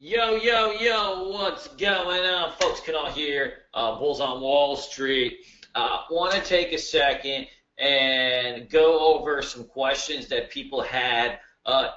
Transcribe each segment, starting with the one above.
Yo, yo, yo, what's going on? Folks can all hear Bulls on Wall Street. Want to take a second and go over some questions that people had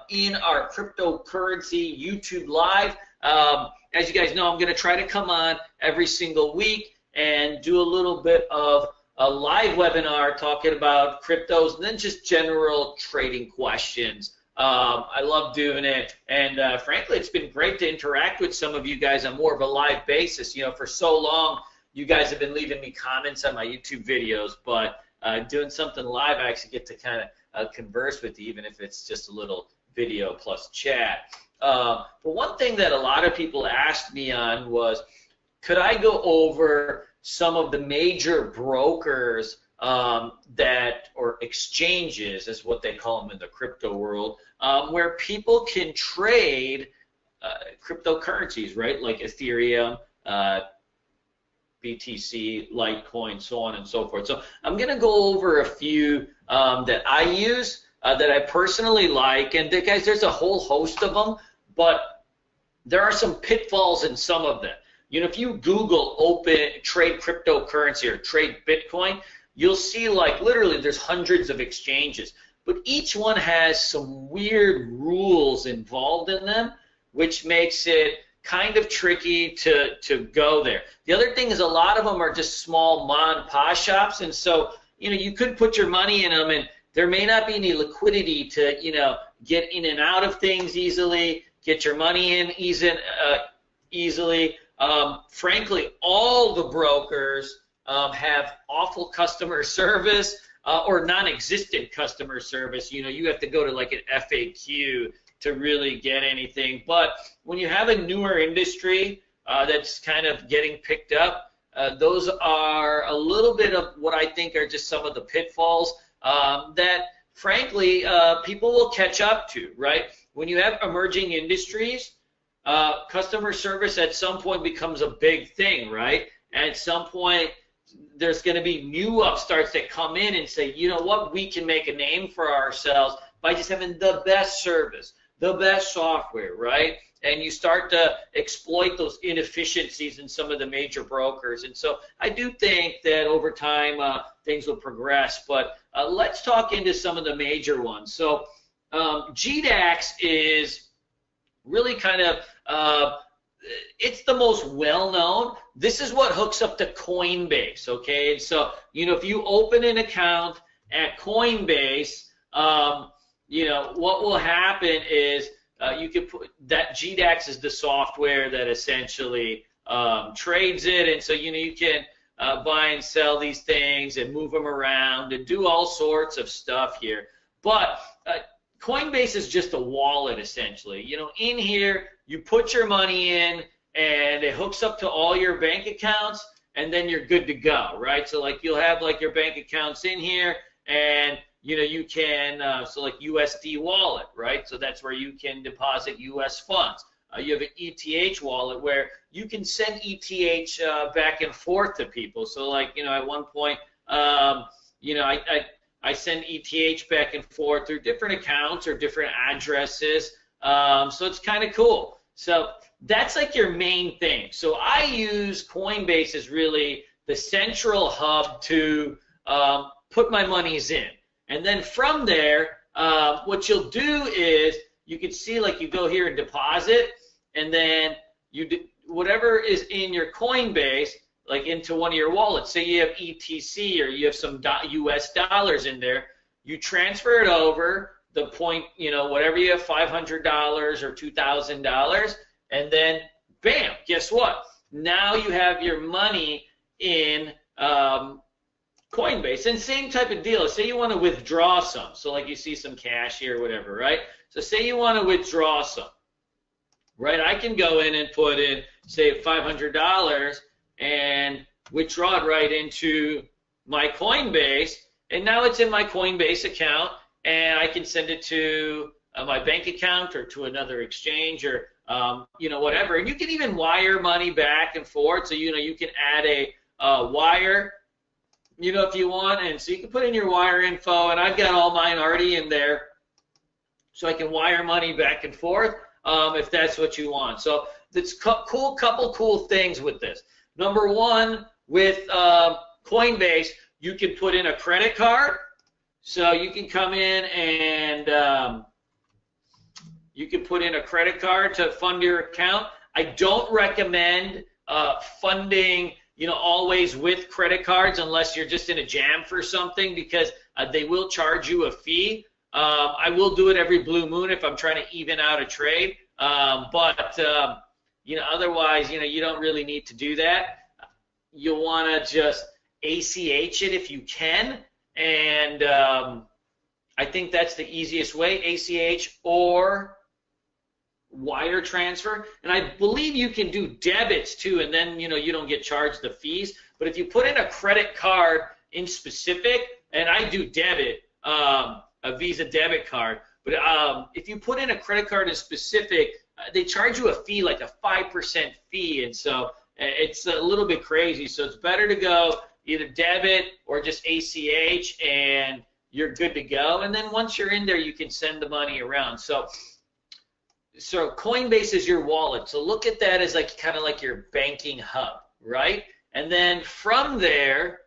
in our cryptocurrency YouTube Live. As you guys know, I'm going to try to come on every single week and do a little bit of a live webinar talking about cryptos and then just general trading questions. I love doing it, and frankly, it's been great to interact with some of you guys on more of a live basis. You know, for so long, you guys have been leaving me comments on my YouTube videos, but doing something live, I actually get to kind of converse with you, even if it's just a little video plus chat. But one thing that a lot of people asked me on was, could I go over some of the major brokers or exchanges is what they call them in the crypto world, where people can trade cryptocurrencies, right? Like Ethereum, BTC, Litecoin, so on and so forth. So I'm going to go over a few that I use, that I personally like, and guys, there's a whole host of them, but there are some pitfalls in some of them. You know, if you Google trade cryptocurrency or trade Bitcoin, you'll see like literally there's hundreds of exchanges, but each one has some weird rules involved in them, which makes it kind of tricky to go there. The other thing is a lot of them are just small mom and pop shops, and so you know you could put your money in them, and there may not be any liquidity to get in and out of things easily, get your money in easily. Frankly, all the brokers have awful customer service or non-existent customer service. You know, you have to go to like an FAQ to really get anything. But when you have a newer industry that's kind of getting picked up, those are a little bit of what I think are just some of the pitfalls that, frankly, people will catch up to, right? When you have emerging industries, customer service at some point becomes a big thing, right? At some point, there's going to be new upstarts that come in and say, you know what, we can make a name for ourselves by just having the best service, the best software, right? And you start to exploit those inefficiencies in some of the major brokers. And so I do think that over time things will progress. But let's talk into some of the major ones. So GDAX is really kind of it's the most well-known. This is what hooks up to Coinbase, okay? And so, you know, if you open an account at Coinbase, you know, what will happen is you can put that GDAX is the software that essentially trades it, and so, you know, you can buy and sell these things and move them around and do all sorts of stuff here. But Coinbase is just a wallet, essentially. You know, in here, you put your money in, and it hooks up to all your bank accounts, and then you're good to go, right? So, like, you'll have, like, your bank accounts in here, and, you know, you can, so, like, USD wallet, right? So that's where you can deposit US funds. You have an ETH wallet where you can send ETH back and forth to people. So, like, you know, at one point, you know, I send ETH back and forth through different accounts or different addresses, so it's kind of cool. So that's like your main thing. So I use Coinbase as really the central hub to put my monies in. And then from there, what you'll do is you can see, like, you go here and deposit, and then whatever is in your Coinbase, like into one of your wallets. Say you have ETC or you have some US dollars in there, you transfer it over the point, you know, whatever you have, $500 or $2,000, and then bam, guess what? Now you have your money in Coinbase. And same type of deal. Say you want to withdraw some. So like you see some cash here or whatever, right? So say you want to withdraw some, right? I can go in and put in, say, $500 and withdraw it right into my Coinbase, and now it's in my Coinbase account, and I can send it to my bank account or to another exchange or you know, whatever. And you can even wire money back and forth. So, you know, you can add a wire, you know, if you want, and so you can put in your wire info, and I've got all mine already in there, so I can wire money back and forth. if that's what you want. So that's couple cool things with this. Number one, with Coinbase, you can put in a credit card. So you can come in and you can put in a credit card to fund your account. I don't recommend funding, always with credit cards unless you're just in a jam for something, because they will charge you a fee. I will do it every blue moon if I'm trying to even out a trade, but otherwise, you don't really need to do that. You'll want to just ACH it if you can, and I think that's the easiest way, ACH or wire transfer. And I believe you can do debits too, and then you don't get charged the fees. But if you put in a credit card in specific, and I do debit, a Visa debit card, but if you put in a credit card in specific, they charge you a fee, like a 5% fee, and so it's a little bit crazy. So it's better to go either debit or just ACH, and you're good to go. And then once you're in there, you can send the money around. So Coinbase is your wallet. So look at that as kind of like your banking hub, right? And then from there,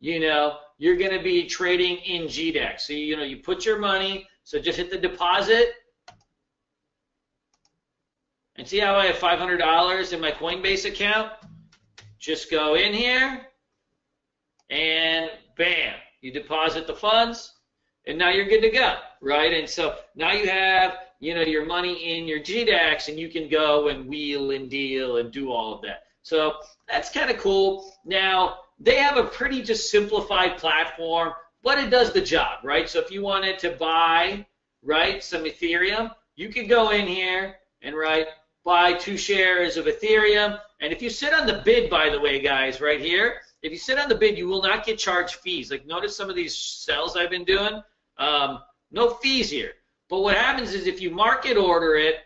you're going to be trading in GDAX. So you put your money. So just hit the deposit. And see how I have $500 in my Coinbase account? Just go in here, and bam, you deposit the funds, and now you're good to go, right? And so now you have, your money in your GDAX, and you can go and wheel and deal and do all of that. So that's kind of cool. Now, they have a pretty just simplified platform, but it does the job, right? So if you wanted to buy, right, some Ethereum, you could go in here and, buy 2 shares of Ethereum. And if you sit on the bid, by the way, guys, right here, if you sit on the bid, you will not get charged fees. Like, notice some of these sells I've been doing, no fees here. But what happens is if you market order it,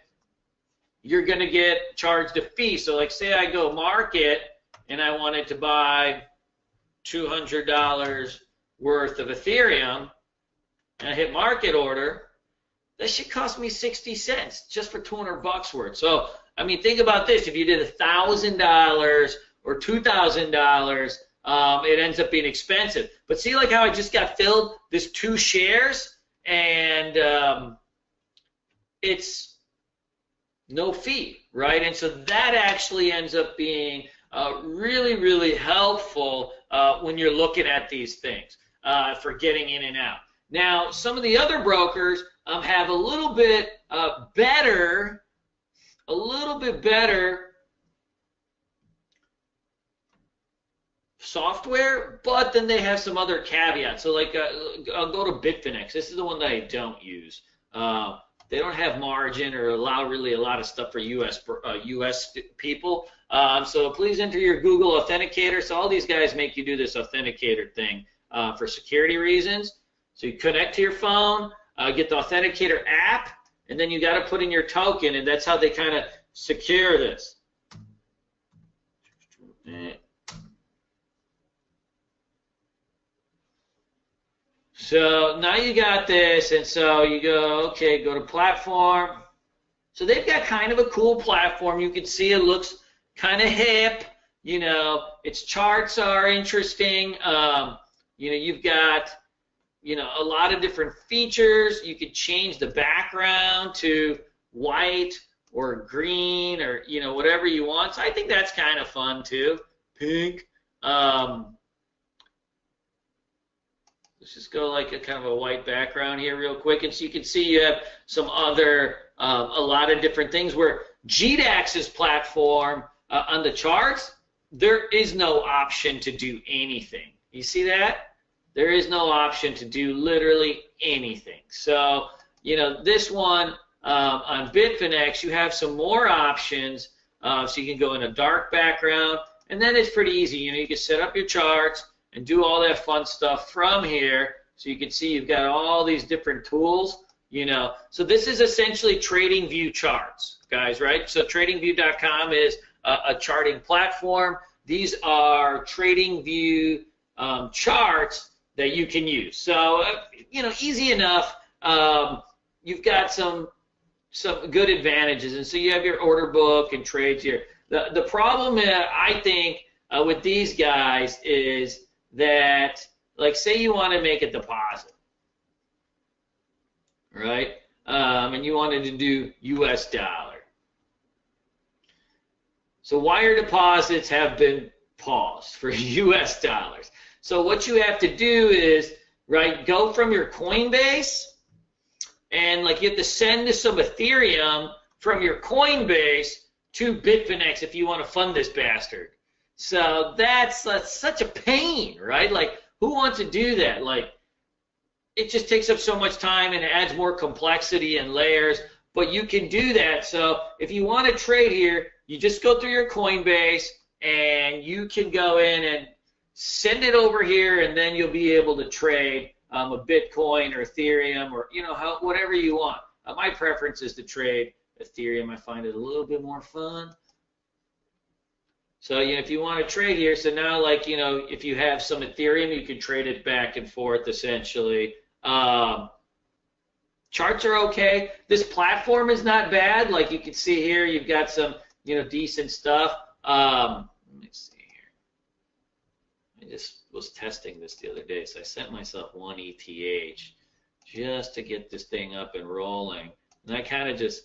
you're going to get charged a fee. So, like, say I go market and I wanted to buy $200 worth of Ethereum, and I hit market order, that should cost me 60 cents just for 200 bucks worth. So, I mean, think about this. If you did $1,000 or $2,000, it ends up being expensive. But see, like how I just got filled, this 2 shares, and it's no fee, right? And so that actually ends up being really, really helpful when you're looking at these things for getting in and out. Now, some of the other brokers have a little bit better software, but then they have some other caveats. So, like, I'll go to Bitfinex. This is the one that I don't use. They don't have margin or allow really a lot of stuff for US people. So please enter your Google Authenticator. So all these guys make you do this Authenticator thing for security reasons. So you connect to your phone, get the Authenticator app, and then you got to put in your token, and that's how they kind of secure this. So now you got this, and so you go, okay, go to platform. So they've got kind of a cool platform. You can see it looks kind of hip. Its charts are interesting. You've got a lot of different features. You could change the background to white or green or, whatever you want. So I think that's kind of fun too. Pink. Let's just go like a kind of a white background here real quick. And so you can see you have some other, a lot of different things where GDAX's platform on the charts, there is no option to do anything. You see that? There is no option to do literally anything. So, this one on Bitfinex, you have some more options. So you can go in a dark background, and then it's pretty easy. You can set up your charts and do all that fun stuff from here. So you can see you've got all these different tools. So this is essentially TradingView charts, guys, right? So TradingView.com is a charting platform. These are TradingView charts that you can use. So, easy enough. You've got some some good advantages. And so you have your order book and trades here. The problem, I think, with these guys is that, like, say you want to make a deposit, right? And you wanted to do US dollar. So wire deposits have been paused for US dollars. So what you have to do is, right, go from your Coinbase, and like you have to send some Ethereum from your Coinbase to Bitfinex if you want to fund this bastard. So that's such a pain, right? Like, who wants to do that? Like, it just takes up so much time and adds more complexity and layers, but you can do that. So if you want to trade here, you just go through your Coinbase and you can go in and send it over here, and then you'll be able to trade a Bitcoin or Ethereum, or whatever you want. My preference is to trade Ethereum. I find it a little bit more fun. So if you want to trade here, so now, like, if you have some Ethereum, you can trade it back and forth essentially. Charts are okay. This platform is not bad. Like you can see here, you've got some decent stuff. Let me see here. I just was testing this the other day, so I sent myself 1 ETH just to get this thing up and rolling, and I kind of just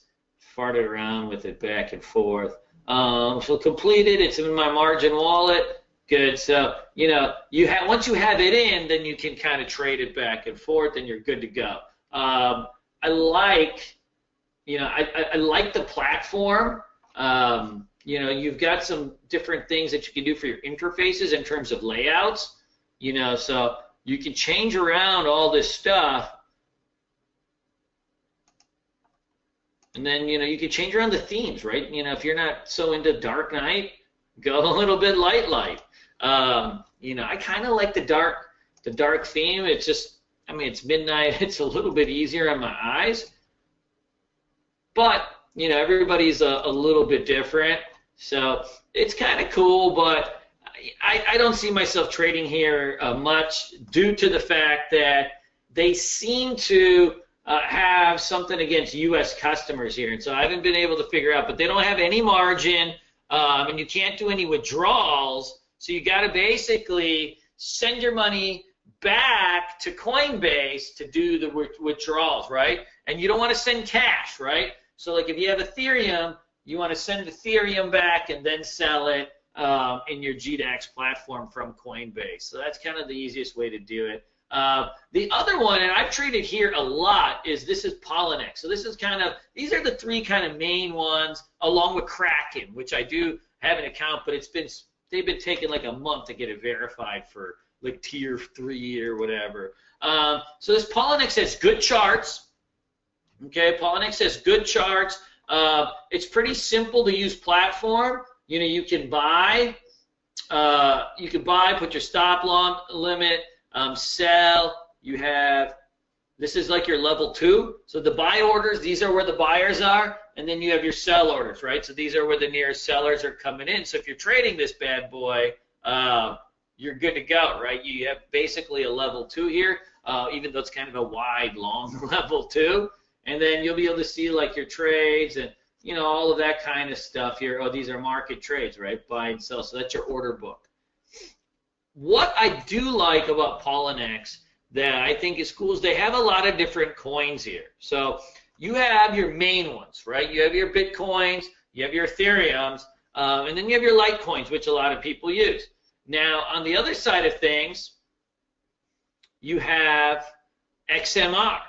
farted around with it back and forth. So completed. It's in my margin wallet. Good. So once you have it in, then you can kind of trade it back and forth, and you're good to go. I like the platform. You've got some different things that you can do for your interfaces in terms of layouts. So you can change around all this stuff. And then, you can change around the themes, right? If you're not so into Dark Knight, go a little bit light. I kind of like the dark theme. It's just, it's midnight. It's a little bit easier on my eyes. But, everybody's a little bit different. So it's kind of cool, but I don't see myself trading here much due to the fact that they seem to have something against U.S. customers here. And so I haven't been able to figure out, but they don't have any margin, and you can't do any withdrawals. So you got to basically send your money back to Coinbase to do the withdrawals, right? And you don't want to send cash, right? So like if you have Ethereum, you want to send Ethereum back and then sell it in your GDAX platform from Coinbase. So that's kind of the easiest way to do it. The other one, and I've traded here a lot, is Poloniex. So this is these are the three kind of main ones, along with Kraken, which I do have an account, but they've been taking like a month to get it verified for like tier 3 or whatever. So this Poloniex has good charts. Okay, Poloniex has good charts. It's pretty simple to use platform. You can buy, put your stop loss limit, sell. This is like your level 2. So the buy orders, these are where the buyers are, and then you have your sell orders, right? So these are where the nearest sellers are coming in. So if you're trading this bad boy, you're good to go, right? You have basically a level 2 here, even though it's kind of a wide, long level 2. And then you'll be able to see like your trades and all of that kind of stuff here. Oh, these are market trades, right? Buy and sell. So that's your order book. What I do like about Poloniex that I think is cool is they have a lot of different coins here. So you have your main ones, right? You have your Bitcoins, you have your Ethereums, and then you have your Litecoins, which a lot of people use. Now, on the other side of things, you have XMR,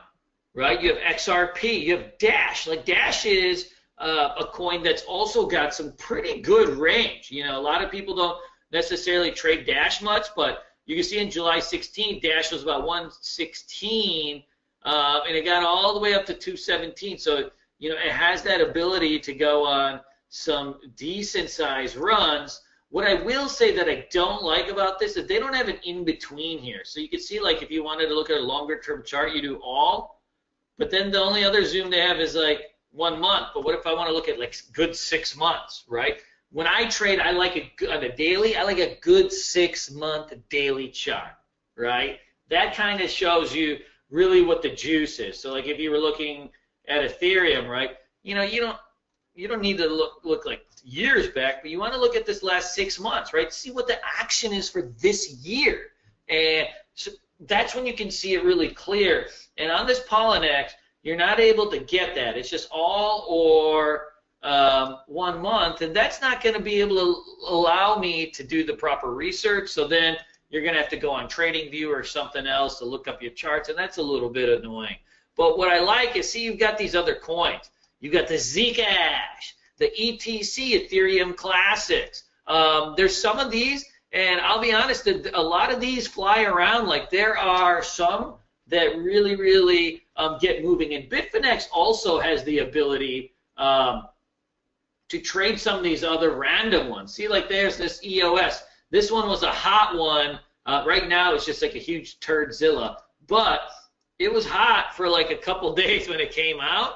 right? You have XRP, you have Dash. Like Dash is a coin that's also got some pretty good range. A lot of people don't necessarily trade Dash much, but you can see in July 16th, Dash was about 116, and it got all the way up to 217. So, it has that ability to go on some decent-sized runs. What I will say that I don't like about this is they don't have an in-between here. So you can see, like, if you wanted to look at a longer-term chart, you do all, but then the only other zoom they have is, like, 1 month. But what if I want to look at, like, good 6 months, right? When I trade, I like on a daily, I like a good 6-month daily chart, right? That kind of shows you really what the juice is. So like if you were looking at Ethereum, right, you don't need to look like years back, but you want to look at this last 6 months, right? See what the action is for this year. And so that's when you can see it really clear. And on this Poloniex, you're not able to get that. It's just all or 1 month, and that's not going to be able to allow me to do the proper research. So then you're going to have to go on TradingView or something else to look up your charts, and that's a little bit annoying. But what I like is, see, you've got these other coins. You've got the Zcash, the ETC, Ethereum Classics. There's some of these, and I'll be honest, a lot of these fly around. Like, there are some that really, really get moving. And Bitfinex also has the ability to trade some of these other random ones. See, like there's this EOS. This one was a hot one. Right now it's just like a huge turdzilla. But it was hot for like a couple days when it came out.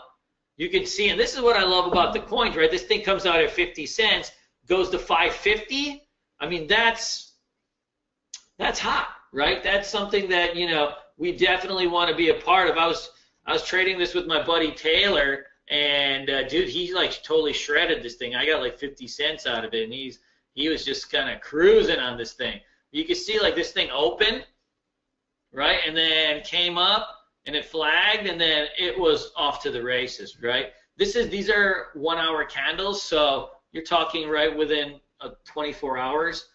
You can see, and this is what I love about the coins, right? This thing comes out at 50 cents, goes to 550. I mean, that's hot, right? That's something that, we definitely want to be a part of. I was trading this with my buddy Taylor, and dude, he like totally shredded this thing. I got like 50 cents out of it, and he was just kind of cruising on this thing. You can see like this thing opened, right, and then came up, and it flagged, and then it was off to the races, right? These are 1 hour candles, so you're talking right within 24 hours,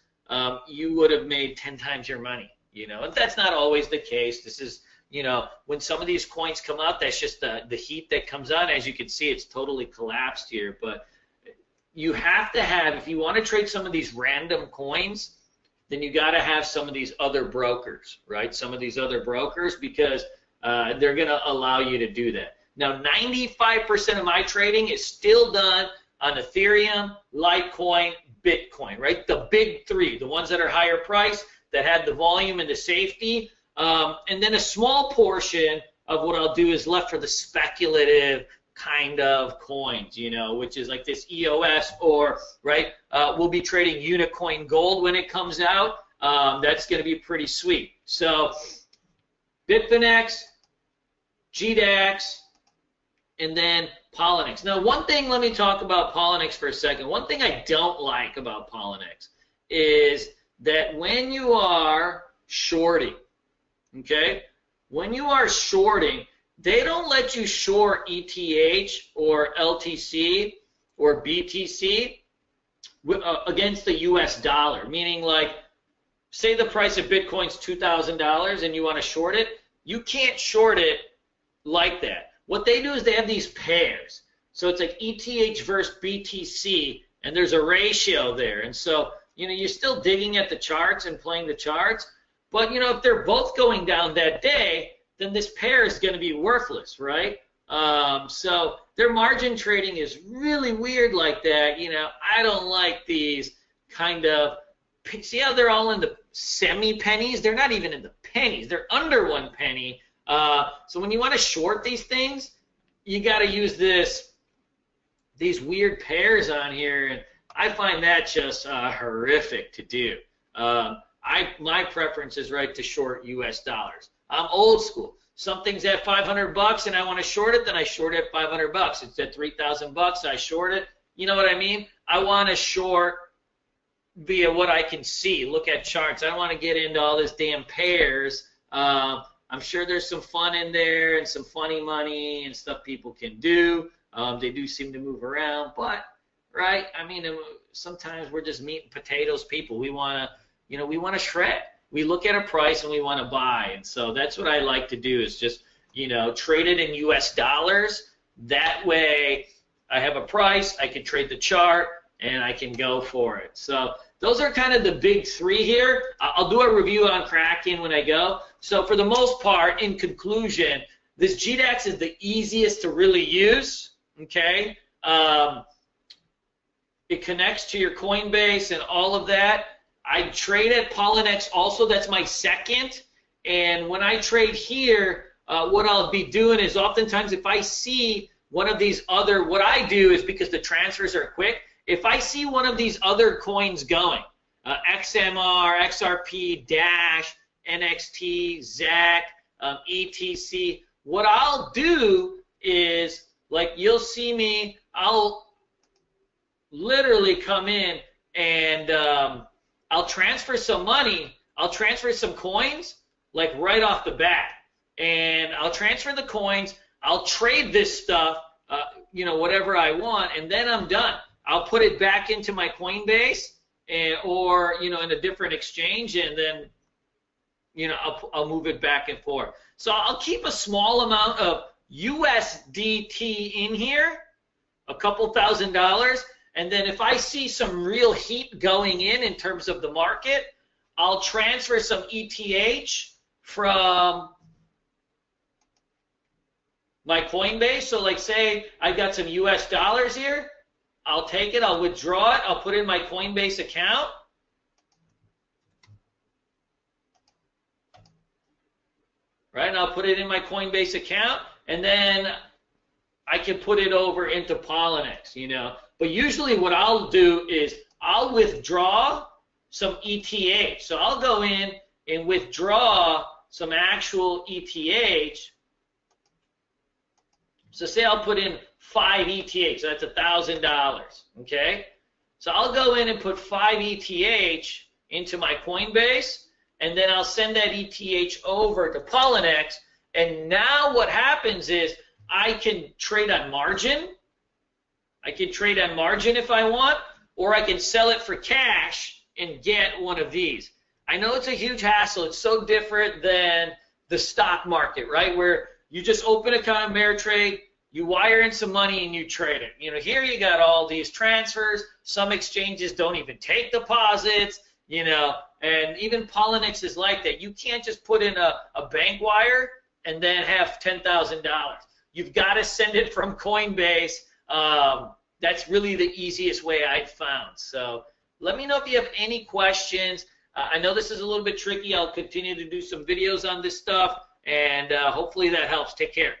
you would have made 10 times your money, and that's not always the case. This is, when some of these coins come out, that's just the heat that comes on. As you can see, it's totally collapsed here, but you have to have, if you want to trade some of these random coins, then you got to have some of these other brokers, right? Some of these other brokers, because they're going to allow you to do that. Now, 95% of my trading is still done on Ethereum, Litecoin, Bitcoin, right? The big three, the ones that are higher price, that have the volume and the safety. And then a small portion of what I'll do is left for the speculative kind of coins, which is like this EOS, or, right, we'll be trading Unicoin Gold when it comes out. That's going to be pretty sweet. So Bitfinex, GDAX, and then Poloniex. Now, one thing, let me talk about Poloniex for a second. One thing I don't like about Poloniex is that when you are shorting, okay, when you are shorting, they don't let you short ETH or LTC or BTC against the US dollar, meaning like, say the price of Bitcoin's $2,000 and you want to short it, you can't short it like that. What they do is they have these pairs. So it's like ETH versus BTC, and there's a ratio there. And so, you're still digging at the charts and playing the charts, but, if they're both going down that day, then this pair is going to be worthless, right? So their margin trading is really weird like that. I don't like these kind of, see how they're all in the semi-pennies? They're not even in the pennies. They're under 1 penny. So when you want to short these things, you got to use these weird pairs on here, and I find that just horrific to do. My preference is right to short US dollars. I'm old school. Something's at $500 and I want to short it, then I short it at $500. It's at $3,000, I short it. You know what I mean? I want to short via what I can see. Look at charts. I don't want to get into all this damn pairs. I'm sure there's some fun in there and some funny money and stuff people can do. They do seem to move around, but, right, I mean, sometimes we're just meat and potatoes people. We want to, we want to shred. We look at a price and we want to buy, and so that's what I like to do, is just, trade it in US dollars. That way I have a price, I can trade the chart, and I can go for it. So those are kind of the big three here. I'll do a review on Kraken when I go. So for the most part, in conclusion, this GDAX is the easiest to really use, okay? It connects to your Coinbase and all of that. I trade at Poloniex also. That's my second. And when I trade here, what I'll be doing is oftentimes if I see one of these other, what I do is, because the transfers are quick, if I see one of these other coins going, XMR, XRP, Dash, NXT, ZAC, ETC, what I'll do is like you'll see me, I'll literally come in and I'll transfer some money, I'll transfer some coins, like right off the bat. And I'll transfer the coins, I'll trade this stuff, you know, whatever I want, and then I'm done. I'll put it back into my Coinbase or, you know, in a different exchange, and then, you know, I'll move it back and forth. So I'll keep a small amount of USDT in here, a couple $1,000, and then if I see some real heat going in terms of the market, I'll transfer some ETH from my Coinbase. So like say I got some US dollars here, I'll take it, I'll withdraw it, I'll put it in my Coinbase account. Right, and I'll put it in my Coinbase account, and then I can put it over into Poloniex, you know. But usually what I'll do is I'll withdraw some ETH. So I'll go in and withdraw some actual ETH. So say I'll put in 5 ETH, so that's $1,000, okay? So I'll go in and put 5 ETH into my Coinbase, and then I'll send that ETH over to Poloniex, and now what happens is I can trade on margin. I can trade on margin if I want, or I can sell it for cash and get one of these. I know it's a huge hassle. It's so different than the stock market, right, where you just open an account of Ameritrade, you wire in some money, and you trade it. You know, here you got all these transfers. Some exchanges don't even take deposits, you know, and even Poloniex is like that. You can't just put in a bank wire and then have $10,000. You've got to send it from Coinbase. That's really the easiest way I've found. So let me know if you have any questions. I know this is a little bit tricky. I'll continue to do some videos on this stuff, and hopefully that helps. Take care.